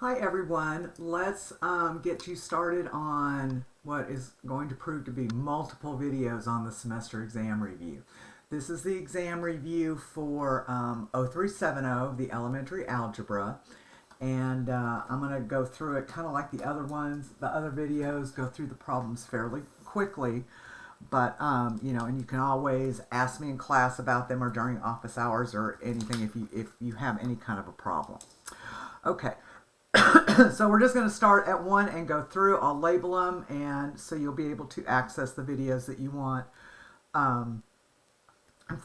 Hi everyone, let's get you started on what is going to prove to be multiple videos on the semester exam review. This is the exam review for 0370, the elementary algebra, and I'm going to go through it kind of like the other ones, the other videos, go through the problems fairly quickly, but you know, and you can always ask me in class about them or during office hours or anything if you have any kind of a problem. Okay. So we're just going to start at one and go through. I'll label them, and so you'll be able to access the videos that you want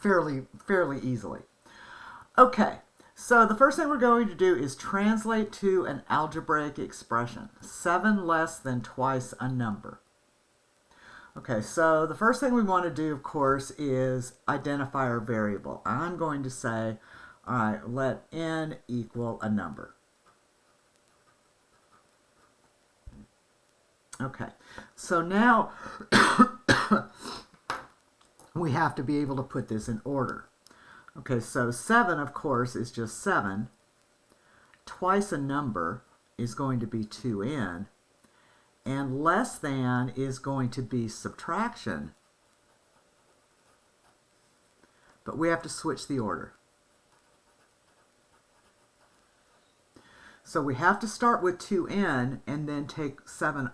fairly easily. Okay, so the first thing we're going to do is translate to an algebraic expression. 7 less than twice a number. Okay, so the first thing we want to do, of course, is identify our variable. I'm going to say, all right, let n equal a number. Okay, so now we have to be able to put this in order. Okay, so 7, of course, is just 7. Twice a number is going to be 2n. And less than is going to be subtraction. But we have to switch the order. So we have to start with 2n and then take 7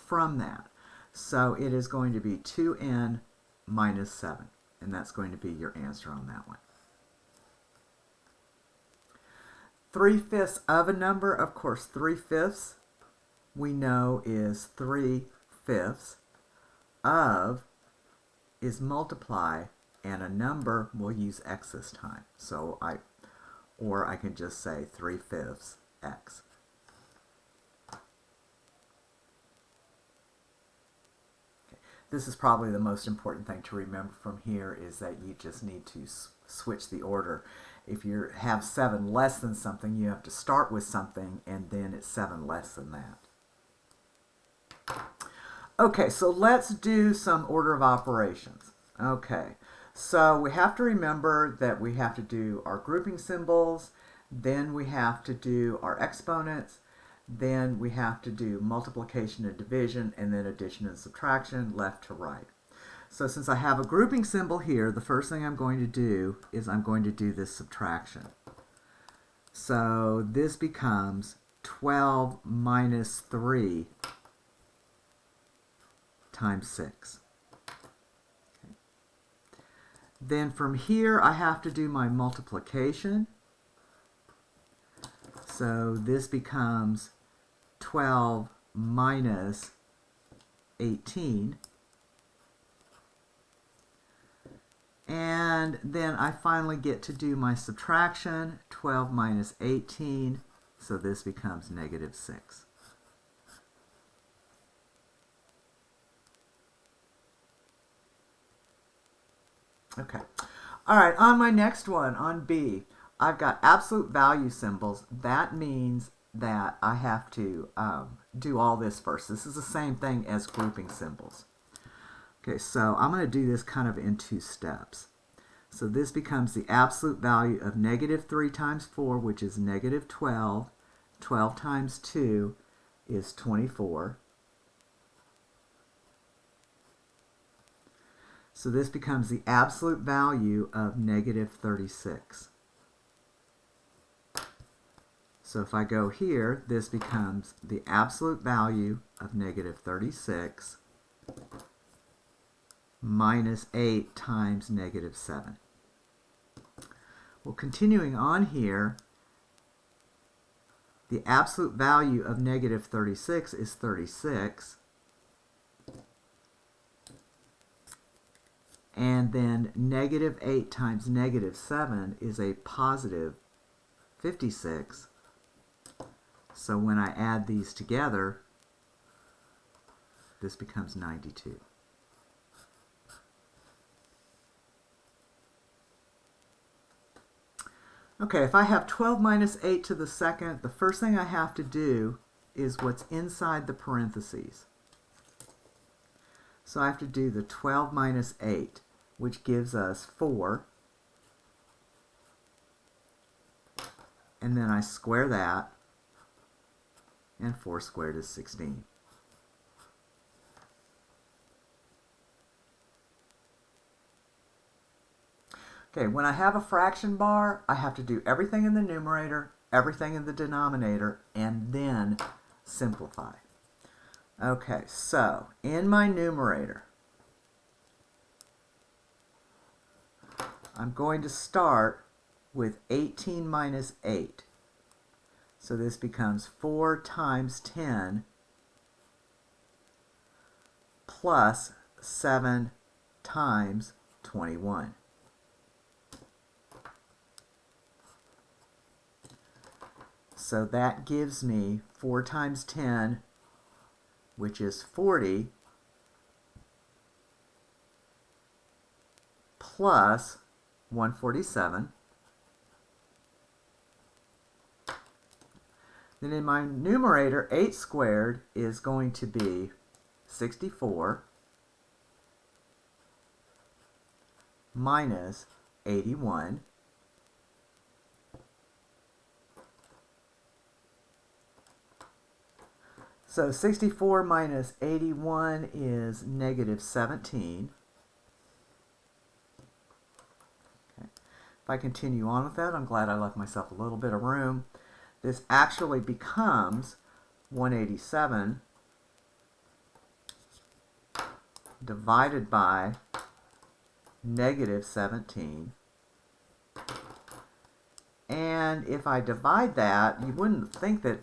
from that. So it is going to be 2n minus 7. And that's going to be your answer on that one. 3/5 of a number, of course, 3/5 we know is 3/5 of is multiply, and a number we'll use x this time. So I can just say 3/5 x. This is probably the most important thing to remember from here, is that you just need to switch the order. If you have 7 less than something, you have to start with something, and then it's 7 less than that. Okay, so let's do some order of operations. Okay, so we have to remember that we have to do our grouping symbols, then we have to do our exponents, then we have to do multiplication and division, and then addition and subtraction, left to right. So since I have a grouping symbol here, the first thing I'm going to do is I'm going to do this subtraction. So this becomes 12 minus 3 times 6. Okay. Then from here I have to do my multiplication. So this becomes 12 minus 18. And then I finally get to do my subtraction, 12 minus 18, so this becomes negative 6. Okay. All right, on my next one, on B, I've got absolute value symbols. That means that I have to do all this first. This is the same thing as grouping symbols. Okay, so I'm going to do this kind of in 2 steps. So this becomes the absolute value of negative 3 times 4, which is negative 12. 12 times 2 is 24. So this becomes the absolute value of negative 36. So if I go here, this becomes the absolute value of negative 36 minus 8 times negative 7. Well, continuing on here, the absolute value of negative 36 is 36. And then negative 8 times negative 7 is a positive 56. So when I add these together, this becomes 92. Okay, if I have 12 minus 8 to the second, the first thing I have to do is what's inside the parentheses. So I have to do the 12 minus 8, which gives us 4. And then I square that. and 4 squared is 16. Okay, when I have a fraction bar, I have to do everything in the numerator, everything in the denominator, and then simplify. Okay, so in my numerator, I'm going to start with 18 minus 8. So this becomes 4 times 10 plus 7 times 21. So that gives me 4 times 10, which is 40, plus 147. Then in my numerator, 8 squared is going to be 64 minus 81. So 64 minus 81 is negative 17. Okay. If I continue on with that, I'm glad I left myself a little bit of room. This actually becomes 187 divided by negative 17. And if I divide that, you wouldn't think that,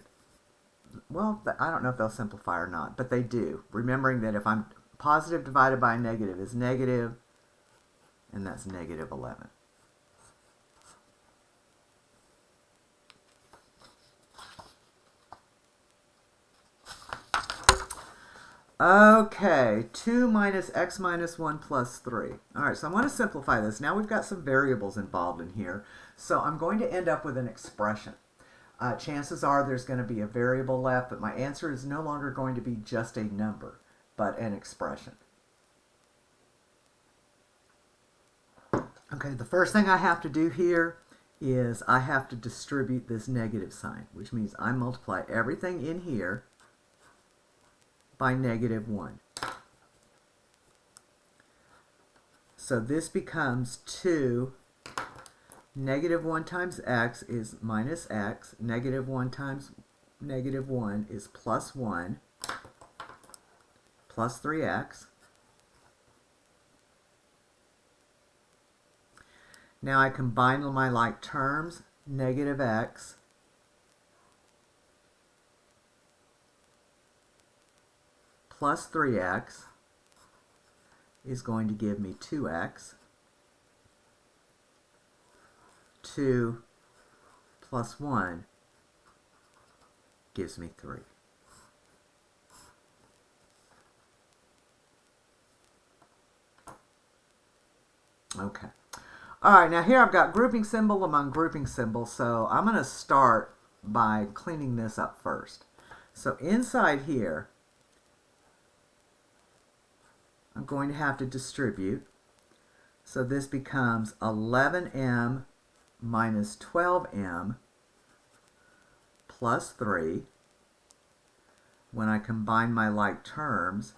well, I don't know if they'll simplify or not, but they do. Remembering that if I'm positive divided by negative is negative, and that's negative 11. Okay, 2 minus x minus 1 plus 3. All right, so I'm going to simplify this. Now we've got some variables involved in here, so I'm going to end up with an expression. Chances are there's going to be a variable left, but my answer is no longer going to be just a number, but an expression. Okay, the first thing I have to do here is I have to distribute this negative sign, which means I multiply everything in here by negative 1. So this becomes 2. Negative 1 times x is minus x. Negative 1 times negative 1 is plus 1, plus 3x. Now I combine my like terms. Negative x plus 3x is going to give me 2x. 2 plus 1 gives me 3. Okay. All right, now here I've got grouping symbol among grouping symbols, so I'm going to start by cleaning this up first. So inside here, I'm going to have to distribute. So this becomes 11m minus 12m plus 3. When I combine my like terms,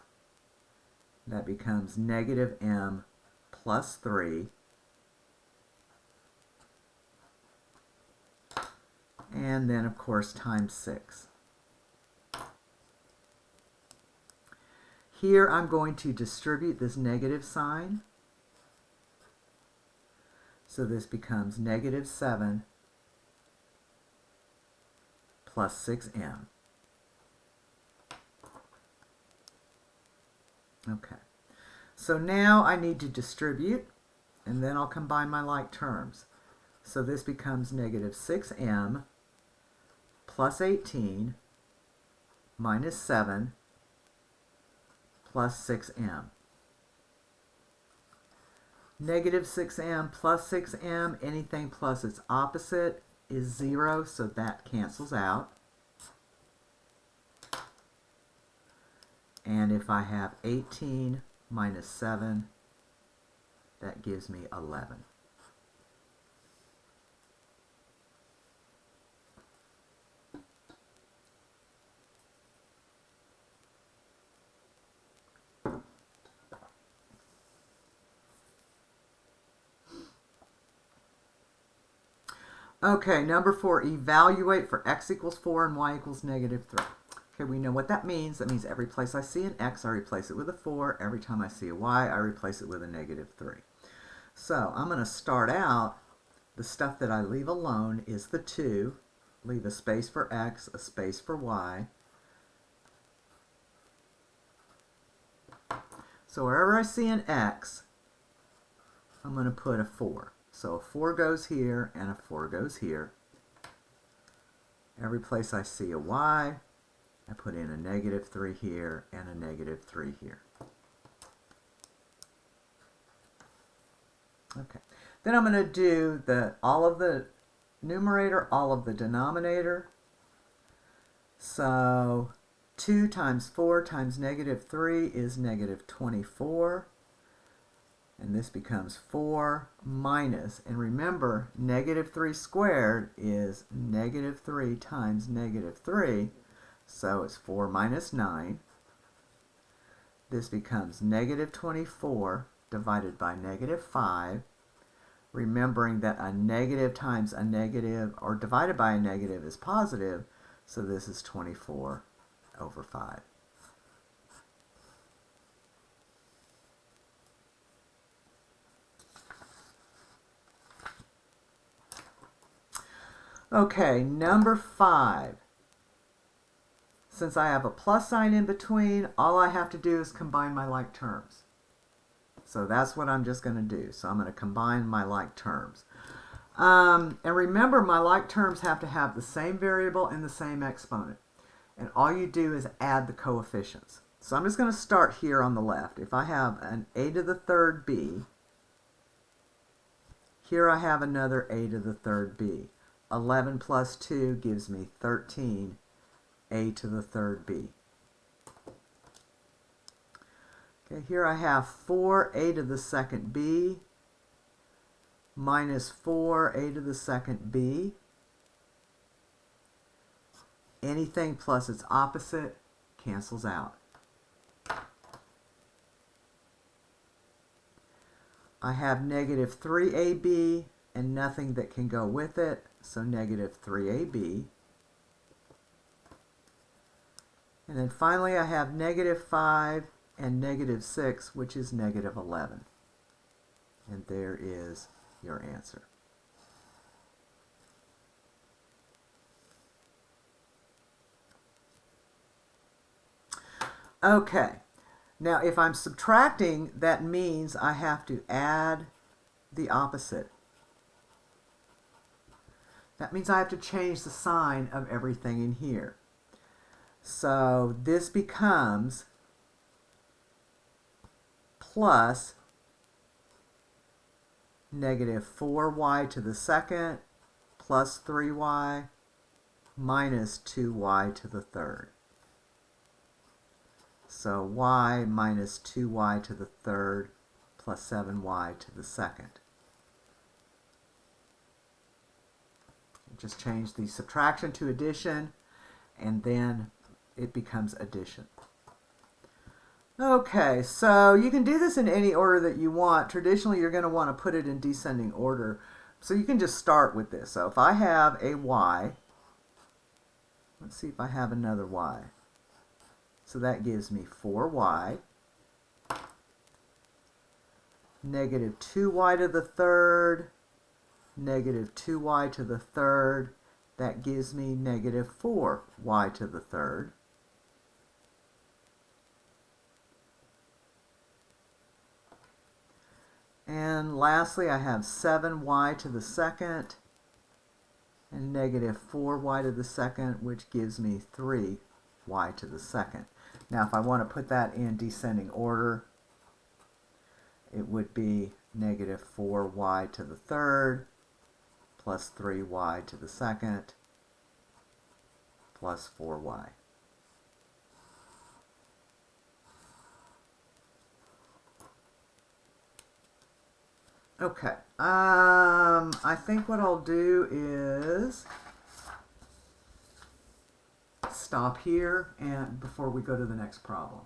that becomes negative m plus 3. And then, of course, times 6. Here I'm going to distribute this negative sign. So this becomes negative 7 plus 6m. Okay. So now I need to distribute, and then I'll combine my like terms. So this becomes negative 6m plus 18 minus 7 plus 6m. Negative 6m plus 6m, anything plus its opposite is 0, so that cancels out. And if I have 18 minus 7, that gives me 11. Okay, number 4, evaluate for x equals 4 and y equals negative 3. Okay, we know what that means. That means every place I see an x, I replace it with a 4. Every time I see a y, I replace it with a negative 3. So I'm going to start out, the stuff that I leave alone is the 2. Leave a space for x, a space for y. So wherever I see an x, I'm going to put a 4. So a 4 goes here and a 4 goes here. Every place I see a y, I put in a negative 3 here and a negative 3 here. Okay. Then I'm going to do all of the numerator, all of the denominator. So 2 times 4 times negative 3 is negative 24. And this becomes 4 minus, and remember, negative 3 squared is negative 3 times negative 3, so it's 4 minus 9. This becomes negative 24 divided by negative 5, remembering that a negative times a negative, or divided by a negative, is positive, so this is 24 over 5. Okay, number 5. Since I have a plus sign in between, all I have to do is combine my like terms. So that's what I'm just going to do. So I'm going to combine my like terms. And remember, my like terms have to have the same variable and the same exponent. And all you do is add the coefficients. So I'm just going to start here on the left. If I have an a to the third b, here I have another a to the third b. 11 plus 2 gives me 13 a to the third b. Okay, here I have 4 a to the second b minus 4 a to the second b. Anything plus its opposite cancels out. I have negative 3ab and nothing that can go with it, so negative 3ab. And then finally I have negative 5 and negative 6, which is negative 11. And there is your answer. Okay, now if I'm subtracting, that means I have to add the opposite. That means I have to change the sign of everything in here. So this becomes plus negative 4y to the second plus 3y minus 2y to the third. So y minus 2y to the third plus 7y to the second. Just change the subtraction to addition, and then it becomes addition. Okay, so you can do this in any order that you want. Traditionally, you're going to want to put it in descending order. So you can just start with this. So if I have a y, let's see if I have another y. So that gives me 4y, negative 2y to the third, negative 2y to the third. That gives me negative 4y to the third. And lastly, I have 7y to the second and negative 4y to the second, which gives me 3y to the second. Now, if I want to put that in descending order, it would be negative 4y to the third plus 3y to the second plus 4y. Okay, I think what I'll do is stop here and before we go to the next problem.